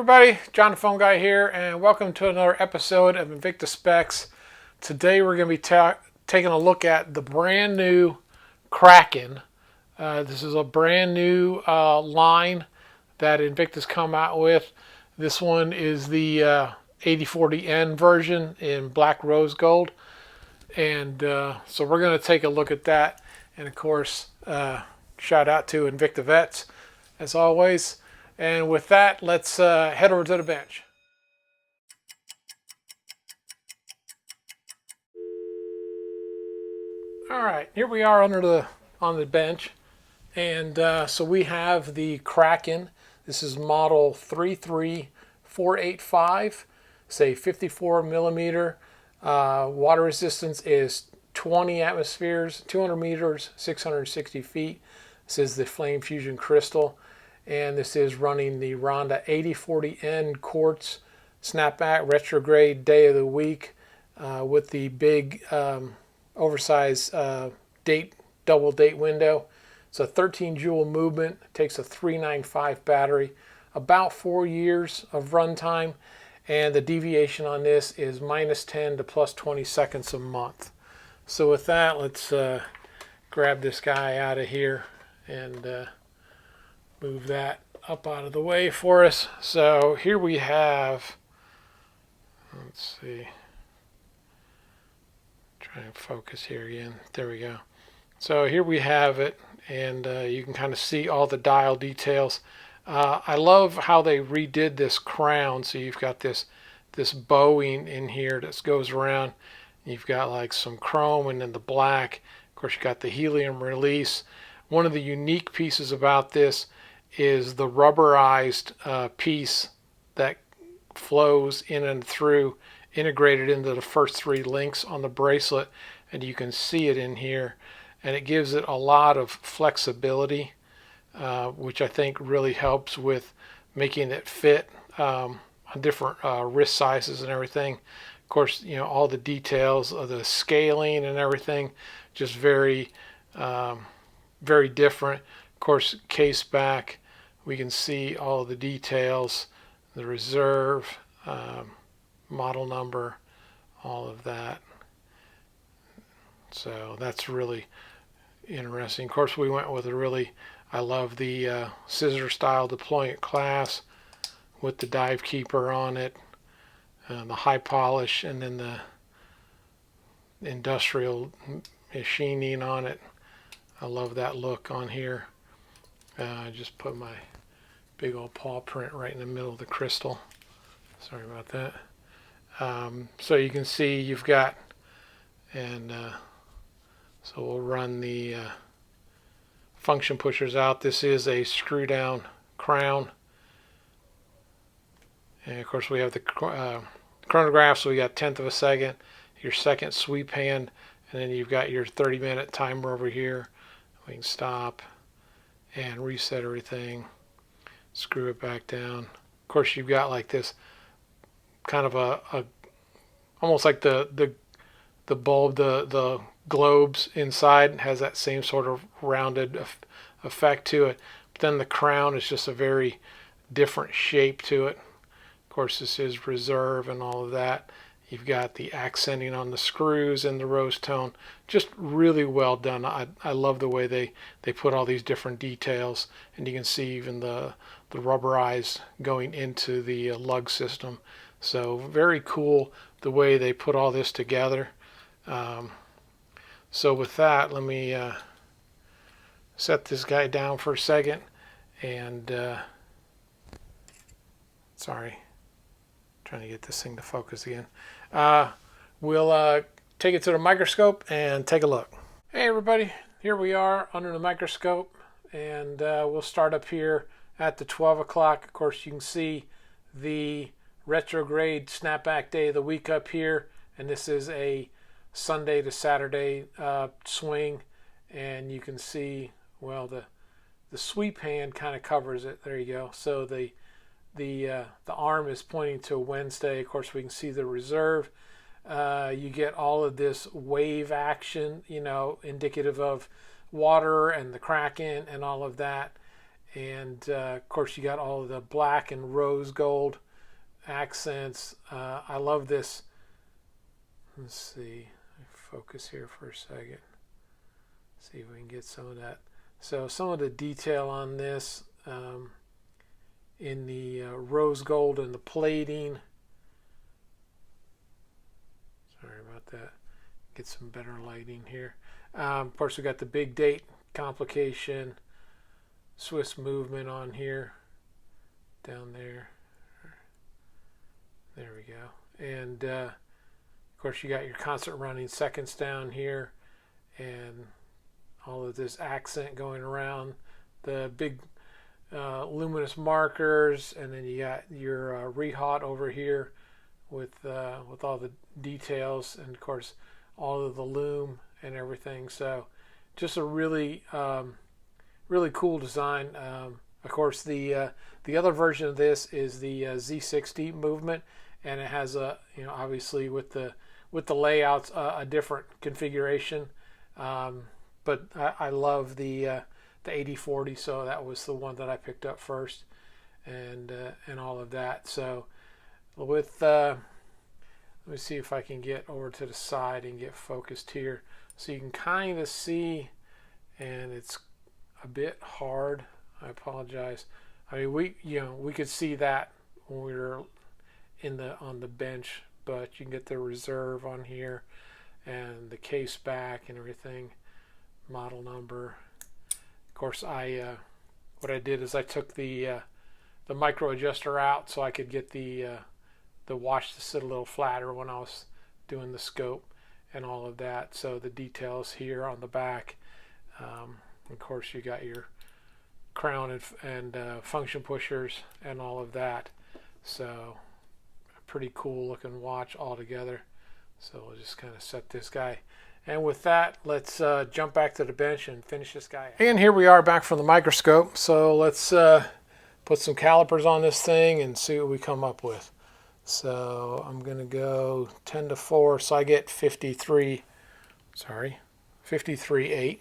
everybody, John the Phone Guy here, and welcome to another episode of Invicta Specs. Today we're going to be taking a look at the brand new Kraken. This is a brand new line that Invicta's come out with. This one is the 8040N version in black rose gold, and so we're going to take a look at that. And of course, shout out to InvictaVets as always. And with that, let's head over to the bench. All right, here we are on the bench, and so we have the Kraken. This is model 33485. It's a 54 millimeter. Water resistance is 20 atmospheres, 200 meters, 660 feet. This is the Flame Fusion crystal. And this is running the Ronda 8040N quartz snapback retrograde day of the week with the big oversized double date window. It's a 13 joule movement. It takes a 395 battery, about 4 years of runtime, and the deviation on this is -10 to +20 seconds a month. So with that, let's grab this guy out of here and move that up out of the way for us. So here we have, let's see, try and focus here again. There we go. So here we have it, and you can kind of see all the dial details. I love how they redid this crown. So you've got this bowing in here that goes around. You've got like some chrome and then the black. Of course, you got the helium release. One of the unique pieces about this is the rubberized piece that flows in and through, integrated into the first 3 links on the bracelet, and you can see it in here, and it gives it a lot of flexibility, which I think really helps with making it fit on different wrist sizes and everything. Of course, you know, all the details of the scaling and everything, just very very different. Of course, case back, we can see all the details, the reserve, model number, all of that. So that's really interesting. Of course, we went with I love the scissor style deployment class with the dive keeper on it, the high polish, and then the industrial machining on it. I love that look on here. I just put my big old paw print right in the middle of the crystal. Sorry about that. So you can see you've got, and so we'll run the function pushers out. This is a screw down crown. And of course we have the chronograph, so we got 1/10 of a second, your second sweep hand, and then you've got your 30-minute timer over here. We can stop and reset everything, screw it back down. Of course, you've got like this kind of a almost like the bulb, the globes inside has that same sort of rounded effect to it. But then the crown is just a very different shape to it. Of course, this is reserve and all of that. You've got the accenting on the screws and the rose tone. Just really well done. I love the way they put all these different details, and you can see even the rubberized going into the lug system. So very cool the way they put all this together. So with that, let me set this guy down for a second, and sorry, trying to get this thing to focus again. We'll take it to the microscope and take a look. Hey everybody, here we are under the microscope, and we'll start up here at the 12 o'clock. Of course, you can see the retrograde snapback day of the week up here, and this is a Sunday to Saturday swing, and you can see, well, the sweep hand kind of covers it. There you go. So the arm is pointing to Wednesday. Of course, we can see the reserve. You get all of this wave action, you know, indicative of water and the Kraken and all of that. And of course you got all of the black and rose gold accents. I love this. Let's see, focus here for a second. See if we can get some of that. So some of the detail on this in the rose gold and the plating. Sorry about that. Get some better lighting here. Of course, we got the big date complication, Swiss movement on here, down there. There we go. And of course, you got your constant running seconds down here, and all of this accent going around the big luminous markers, and then you got your rehot over here with all the details, and of course all of the loom and everything. So just a really really cool design. Of course the other version of this is the Z60 movement, and it has a, you know, obviously with the layouts a different configuration. But I love the 8040, so that was the one that I picked up first, and all of that. So with let me see if I can get over to the side and get focused here, so you can kind of see, and it's a bit hard. I apologize. I mean, we could see that when we were on the bench, but you can get the reserve on here and the case back and everything, model number. Of course, what I did is I took the micro adjuster out so I could get the watch to sit a little flatter when I was doing the scope and all of that. So the details here on the back. Of course, you got your crown and function pushers and all of that. So a pretty cool looking watch altogether. So we'll just kind of set this guy. And with that, let's jump back to the bench and finish this guy. And here we are back from the microscope. So let's put some calipers on this thing and see what we come up with. So I'm going to go 10 to 4. So I get 53.8.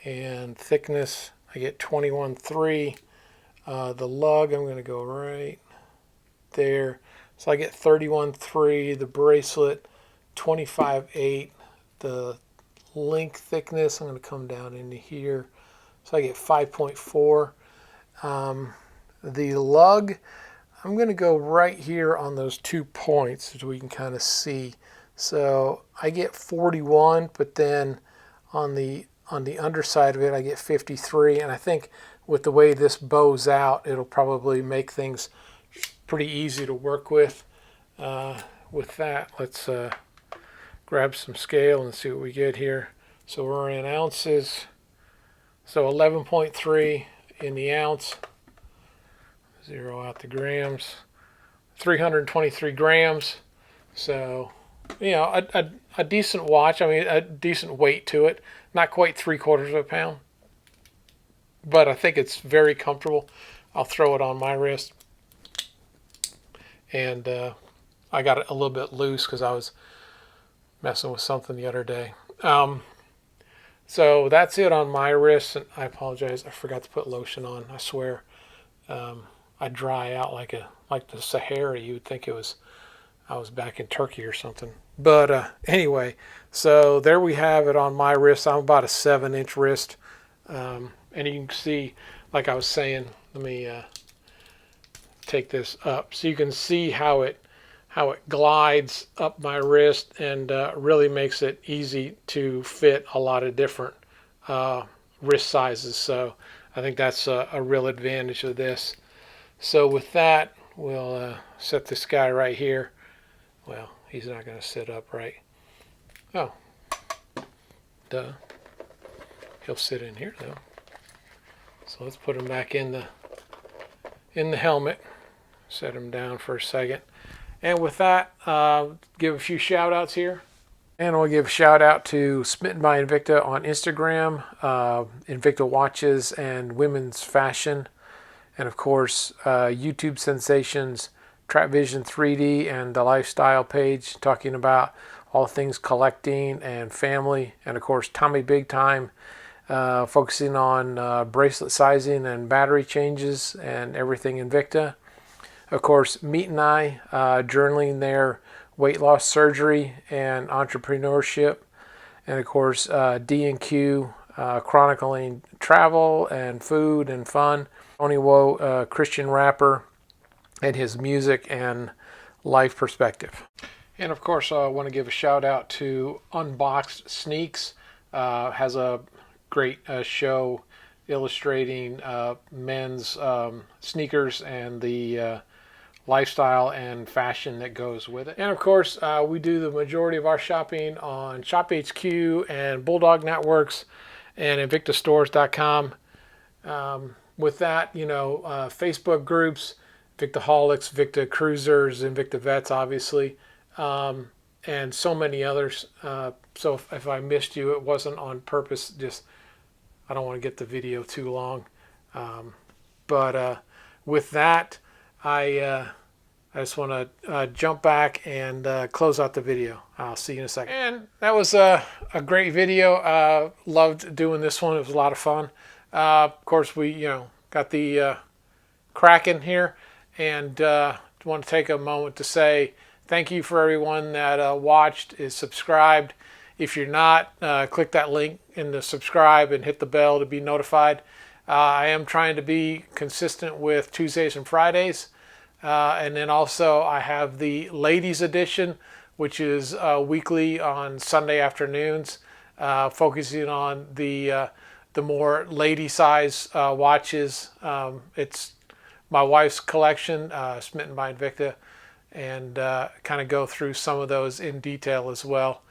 And thickness, I get 21.3. The lug, I'm going to go right there. So I get 31.3. The bracelet, 25.8. The link thickness, I'm going to come down into here. So I get 5.4. The lug, I'm going to go right here on those 2 points so we can kind of see. So I get 41, but then on the underside of it I get 53, and I think with the way this bows out, it'll probably make things pretty easy to work with. With that, let's grab some scale and see what we get here. So we're in ounces. So 11.3 in the ounce. Zero out the grams. 323 grams. So, you know, a decent watch. I mean, a decent weight to it. Not quite 3/4 of a pound, but I think it's very comfortable. I'll throw it on my wrist. And I got it a little bit loose because I was messing with something the other day. So that's it on my wrist. And I apologize, I forgot to put lotion on. I swear, I dry out like the Sahara. You would think I was back in Turkey or something. But anyway, so there we have it on my wrist. I'm about a 7-inch wrist, and you can see, like I was saying, let me take this up so you can see how it glides up my wrist, and really makes it easy to fit a lot of different wrist sizes. So I think that's a real advantage of this. So with that, we'll set this guy right here. Well, he's not going to sit upright. Oh, duh. He'll sit in here though. So let's put him back in the helmet. Set him down for a second. And with that, give a few shout outs here. And we'll give a shout out to Smitten by Invicta on Instagram, Invicta Watches and Women's Fashion, and of course YouTube sensations Trap Vision 3D and the Lifestyle page talking about all things collecting and family, and of course Tommy Big Time focusing on bracelet sizing and battery changes and everything Invicta. Of course, Meet and I, journaling their weight loss surgery and entrepreneurship. And of course, D&Q, chronicling travel and food and fun. Tony Woe, Christian rapper, and his music and life perspective. And of course, I want to give a shout out to Unboxed Sneaks. Has a great show illustrating men's sneakers and the lifestyle and fashion that goes with it. And of course, we do the majority of our shopping on ShopHQ and Bulldog Networks and InvictaStores.com. With that, Facebook groups, Invictaholics, Invictacruisers, InvictaVets, obviously, and so many others. So if I missed you, it wasn't on purpose. Just I don't want to get the video too long. But with that, I just want to jump back and close out the video. I'll see you in a second. And that was a great video. Loved doing this one. It was a lot of fun. Of course, we got the Kraken here, and want to take a moment to say thank you for everyone that watched, is subscribed. If you're not, click that link in the subscribe and hit the bell to be notified. I am trying to be consistent with Tuesdays and Fridays. And then also I have the ladies edition, which is weekly on Sunday afternoons, focusing on the more lady size watches. It's my wife's collection, Smitten by Invicta, and kind of go through some of those in detail as well.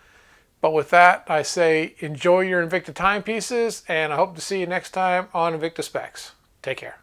But with that, I say enjoy your Invicta timepieces, and I hope to see you next time on Invicta Specs. Take care.